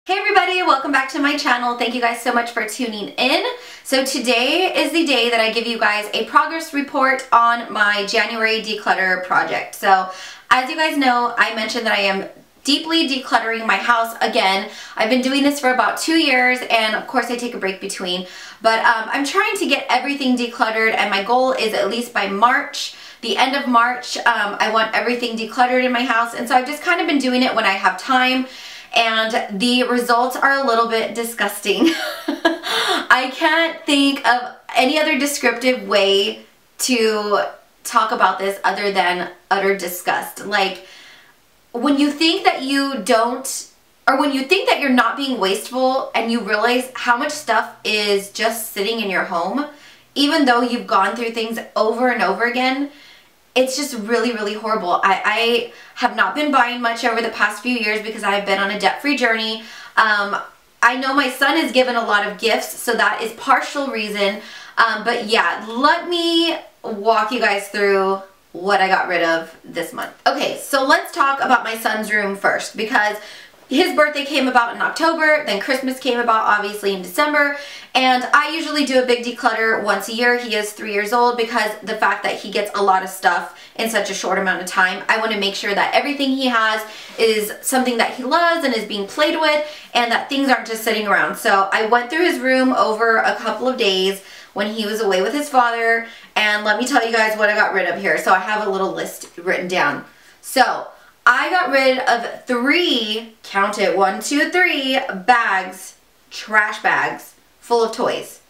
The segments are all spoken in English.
Hey everybody, welcome back to my channel. Thank you guys so much for tuning in. So today is the day that I give you guys a progress report on my January declutter project. So as you guys know, I mentioned that I am deeply decluttering my house again. I've been doing this for about 2 years, and of course I take a break between, but I'm trying to get everything decluttered, and my goal is at least by March, the end of March, I want everything decluttered in my house. And so I've just kind of been doing it when I have time. And the results are a little bit disgusting. I can't think of any other descriptive way to talk about this other than utter disgust. Like, when you think that you don't, or when you think that you're not being wasteful and you realize how much stuff is just sitting in your home, even though you've gone through things over and over again, it's just really, really horrible. I have not been buying much over the past few years because I've been on a debt-free journey. I know my son has given a lot of gifts, so that is partial reason. But yeah, let me walk you guys through what I got rid of this month. Okay, so let's talk about my son's room first, because his birthday came about in October, then Christmas came about obviously in December, and I usually do a big declutter once a year. He is 3 years old, because the fact that he gets a lot of stuff in such a short amount of time, I want to make sure that everything he has is something that he loves and is being played with, and that things aren't just sitting around. So I went through his room over a couple of days when he was away with his father, and let me tell you guys what I got rid of here. So I have a little list written down. So I got rid of 3, count it, 1, 2, 3 bags, trash bags, full of toys.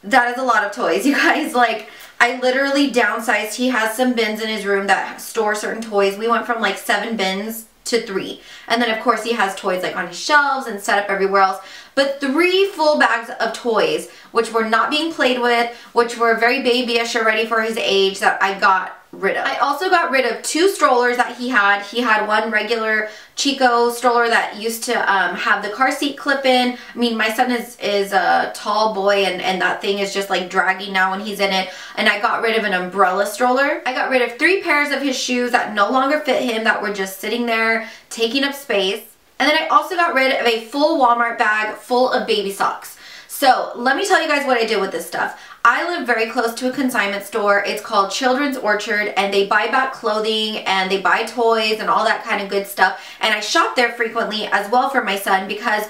That is a lot of toys, you guys. Like, I literally downsized. He has some bins in his room that store certain toys. We went from like 7 bins to 3. And then of course he has toys like on his shelves and set up everywhere else. But 3 full bags of toys, which were not being played with, which were very babyish or ready for his age, that I got rid of. I also got rid of 2 strollers that he had. He had one regular Chico stroller that used to have the car seat clip in. I mean, my son is a tall boy, and that thing is just like dragging now when he's in it. And I got rid of an umbrella stroller. I got rid of 3 pairs of his shoes that no longer fit him, that were just sitting there taking up space. And then I also got rid of a full Walmart bag full of baby socks. So let me tell you guys what I did with this stuff. I live very close to a consignment store. It's called Children's Orchard, and they buy back clothing and they buy toys and all that kind of good stuff. And I shop there frequently as well for my son, because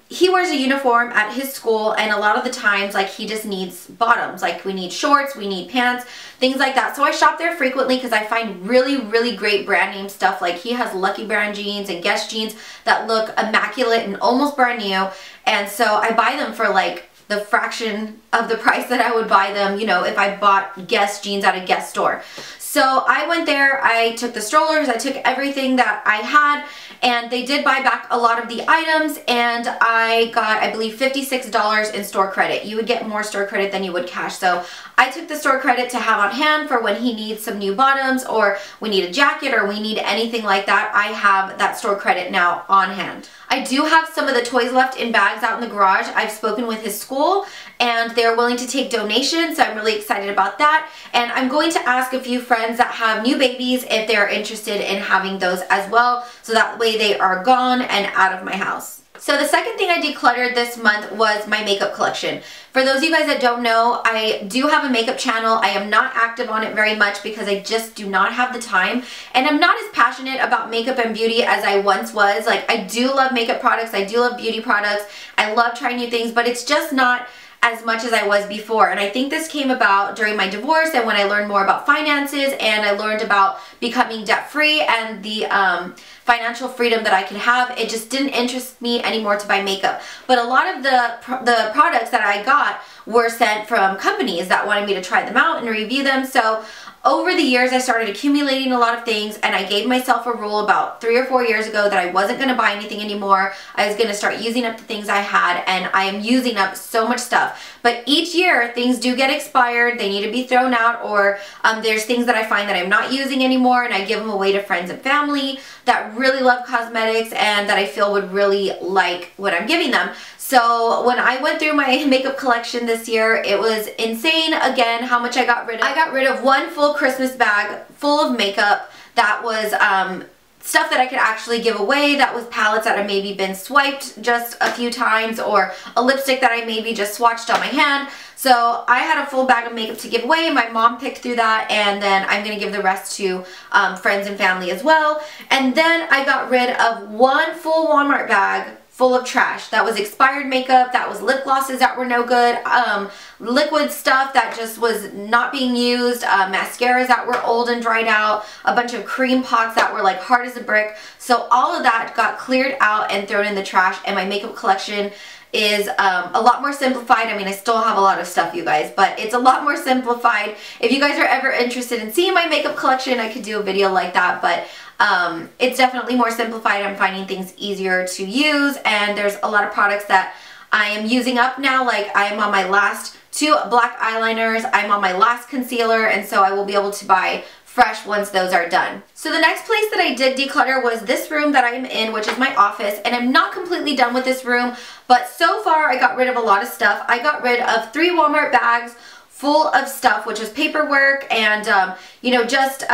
he wears a uniform at his school, and a lot of the times, like, he just needs bottoms. Like, we need shorts, we need pants, things like that. So I shop there frequently because I find really, really great brand name stuff. Like, he has Lucky Brand jeans and Guess jeans that look immaculate and almost brand new. And so I buy them for like the fraction of the price that I would buy them, you know, if I bought Guess jeans at a Guess store. So I went there, I took the strollers, I took everything that I had, and they did buy back a lot of the items, and I got, I believe, $56 in store credit. You would get more store credit than you would cash. So I took the store credit to have on hand for when he needs some new bottoms, or we need a jacket, or we need anything like that. I have that store credit now on hand. I do have some of the toys left in bags out in the garage. I've spoken with his school, and they're willing to take donations, so I'm really excited about that. And I'm going to ask a few friends that have new babies if they're interested in having those as well, so that way they are gone and out of my house. So the second thing I decluttered this month was my makeup collection. For those of you guys that don't know, I do have a makeup channel. I am not active on it very much because I just do not have the time, and I'm not as passionate about makeup and beauty as I once was. Like, I do love makeup products, I do love beauty products, I love trying new things, but it's just not as much as I was before. And I think this came about during my divorce, and when I learned more about finances, and I learned about becoming debt-free and the financial freedom that I could have. It just didn't interest me anymore to buy makeup. But a lot of the products that I got were sent from companies that wanted me to try them out and review them. So over the years, I started accumulating a lot of things, and I gave myself a rule about 3 or 4 years ago that I wasn't going to buy anything anymore. I was going to start using up the things I had, and I am using up so much stuff. But each year, things do get expired, they need to be thrown out, or there's things that I find that I'm not using anymore, and I give them away to friends and family that really love cosmetics and that I feel would really like what I'm giving them. So when I went through my makeup collection this year, it was insane again how much I got rid of. I got rid of 1 full Christmas bag full of makeup that was stuff that I could actually give away that was palettes that had maybe been swiped just a few times, or a lipstick that I maybe just swatched on my hand. So I had a full bag of makeup to give away. My mom picked through that, and then I'm going to give the rest to friends and family as well. And then I got rid of one full Walmart bag full of trash. That was expired makeup, that was lip glosses that were no good, liquid stuff that just was not being used, mascaras that were old and dried out, a bunch of cream pots that were like hard as a brick. So all of that got cleared out and thrown in the trash, and my makeup collection is a lot more simplified. I mean, I still have a lot of stuff, you guys, but it's a lot more simplified. If you guys are ever interested in seeing my makeup collection, I could do a video like that, but it's definitely more simplified. I'm finding things easier to use, and there's a lot of products that I am using up now. Like, I am on my last 2 black eyeliners, I'm on my last concealer, and so I will be able to buy fresh once those are done. So the next place that I did declutter was this room that I'm in, which is my office, and I'm not completely done with this room, but so far I got rid of a lot of stuff. I got rid of 3 Walmart bags full of stuff, which was paperwork and you know, just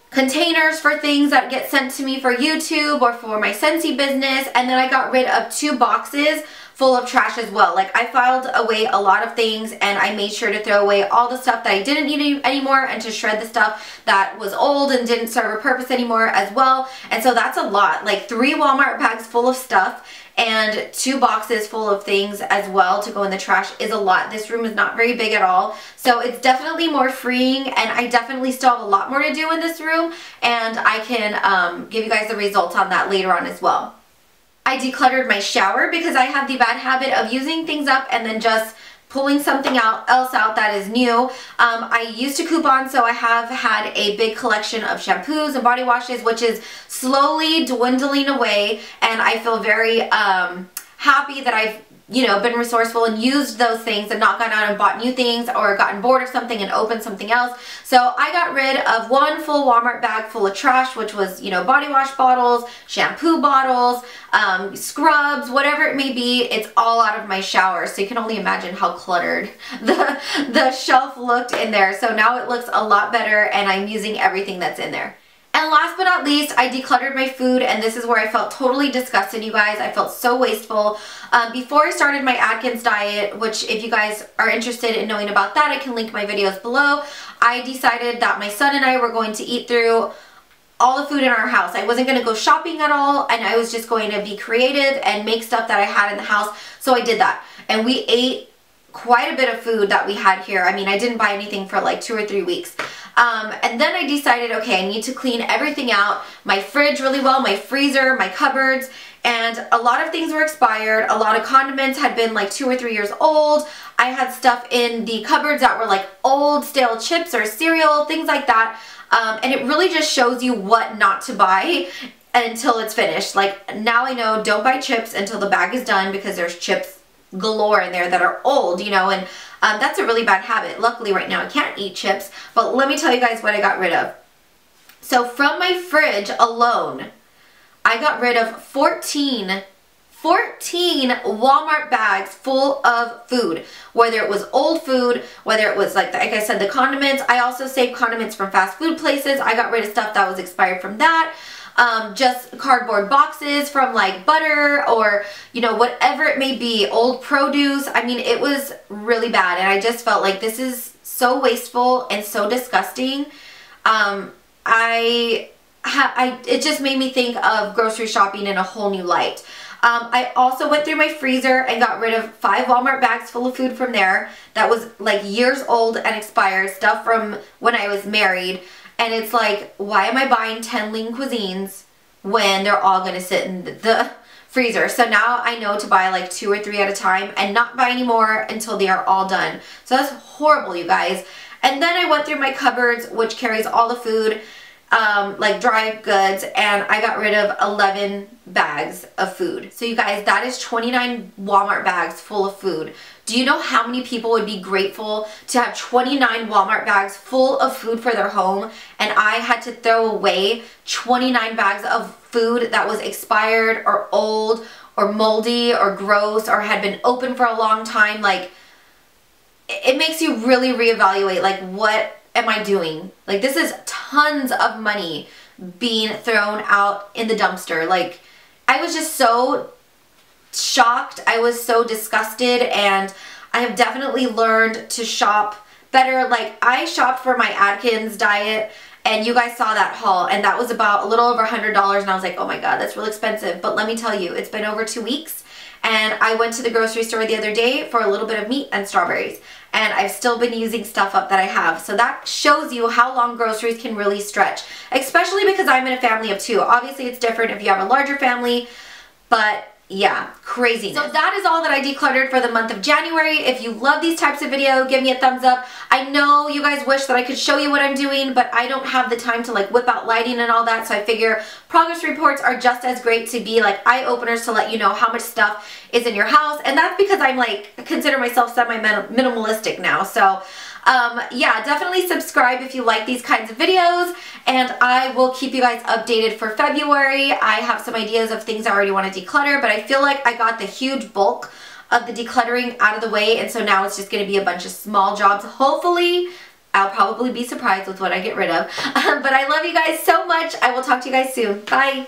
containers for things that get sent to me for YouTube or for my Scentsy business. And then I got rid of 2 boxes full of trash as well. Like, I filed away a lot of things, and I made sure to throw away all the stuff that I didn't need anymore, and to shred the stuff that was old and didn't serve a purpose anymore as well. And so that's a lot. Like, 3 Walmart bags full of stuff and 2 boxes full of things as well to go in the trash is a lot. This room is not very big at all, so it's definitely more freeing, and I definitely still have a lot more to do in this room, and I can give you guys the results on that later on as well. I decluttered my shower because I have the bad habit of using things up and then just pulling something else out that is new. I used to coupon, so I have had a big collection of shampoos and body washes, which is slowly dwindling away, and I feel very happy that I've, you know, been resourceful and used those things and not gone out and bought new things or gotten bored of something and opened something else. So I got rid of 1 full Walmart bag full of trash, which was, you know, body wash bottles, shampoo bottles, scrubs, whatever it may be. It's all out of my shower, so you can only imagine how cluttered the shelf looked in there. So now it looks a lot better, and I'm using everything that's in there. And last but not least, I decluttered my food, and this is where I felt totally disgusted, you guys. I felt so wasteful. Before I started my Atkins diet, which if you guys are interested in knowing about that, I can link my videos below, I decided that my son and I were going to eat through all the food in our house. I wasn't going to go shopping at all, and I was just going to be creative and make stuff that I had in the house. So I did that, and we ate quite a bit of food that we had here. I mean, I didn't buy anything for like 2 or 3 weeks. And then I decided, okay, I need to clean everything out, my fridge really well, my freezer, my cupboards, and a lot of things were expired. A lot of condiments had been like 2 or 3 years old. I had stuff in the cupboards that were like old stale chips or cereal, things like that. And it really just shows you what not to buy until it's finished. Like, now I know, don't buy chips until the bag is done, because there's chips galore in there that are old, you know, and that's a really bad habit. Luckily right now I can't eat chips, but let me tell you guys what I got rid of. So from my fridge alone, I got rid of 14 Walmart bags full of food, whether it was old food, whether it was like I said, the condiments. I also saved condiments from fast food places. I got rid of stuff that was expired from that. Just cardboard boxes from like butter, or, you know, whatever it may be, old produce. I mean, it was really bad, and I just felt like this is so wasteful and so disgusting. It just made me think of grocery shopping in a whole new light. I also went through my freezer and got rid of 5 Walmart bags full of food from there that was like years old and expired, stuff from when I was married. And it's like, why am I buying 10 lean cuisines when they're all going to sit in the freezer? So now I know to buy like 2 or 3 at a time and not buy any more until they are all done. So that's horrible, you guys. And then I went through my cupboards, which carries all the food, like dry goods, and I got rid of 11 bags of food. So you guys, that is 29 Walmart bags full of food. Do you know how many people would be grateful to have 29 Walmart bags full of food for their home, and I had to throw away 29 bags of food that was expired or old or moldy or gross or had been open for a long time? Like, it makes you really reevaluate, like, what am I doing? Like, this is tons of money being thrown out in the dumpster. Like, I was just so shocked. I was so disgusted, and I have definitely learned to shop better. Like, I shopped for my Atkins diet, and you guys saw that haul, and that was about a little over $100, and I was like, oh my god, that's real expensive. But let me tell you, it's been over 2 weeks, and I went to the grocery store the other day for a little bit of meat and strawberries, and I've still been using stuff up that I have. So that shows you how long groceries can really stretch, especially because I'm in a family of 2. Obviously, it's different if you have a larger family, but yeah, crazy. So that is all that I decluttered for the month of January. If you love these types of videos, give me a thumbs up. I know you guys wish that I could show you what I'm doing, but I don't have the time to like whip out lighting and all that, so I figure progress reports are just as great to be like eye openers to let you know how much stuff is in your house. And that's because I'm like, consider myself semi-minimalistic now. So yeah, definitely subscribe if you like these kinds of videos, and I will keep you guys updated for February. I have some ideas of things I already want to declutter, but I feel like I got the huge bulk of the decluttering out of the way, and so now it's just going to be a bunch of small jobs. Hopefully, I'll probably be surprised with what I get rid of. But I love you guys so much. I will talk to you guys soon. Bye!